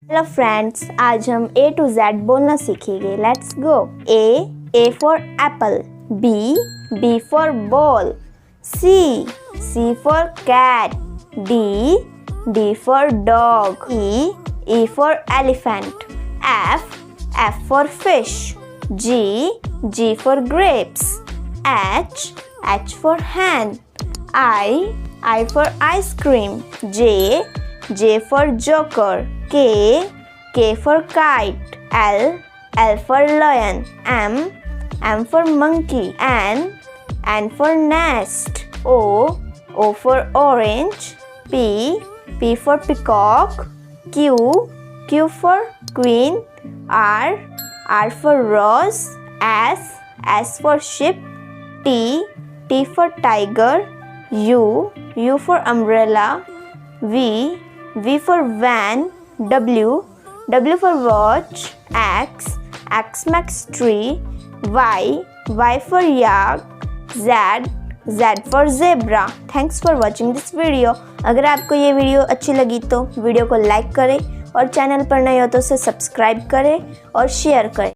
Hello friends, आज हम A to Z बोलना सीखेंगे। Let's go. A for apple, B for ball, C for cat, D for dog, E for elephant, F for fish, G for grapes, H for hen, I for ice cream, J for joker, K for kite, L for lion, M for monkey, N for nest, O for orange, P for peacock, Q for queen, R for rose, S for sheep, T for tiger, U for umbrella, V for van, W for watch, X marks tree, Y for yak, Z for zebra. Thanks for watching this video. अगर आपको ये video अच्छी लगी तो video को like करें और channel पर नए हो तो उसे सब्सक्राइब करें और शेयर करें।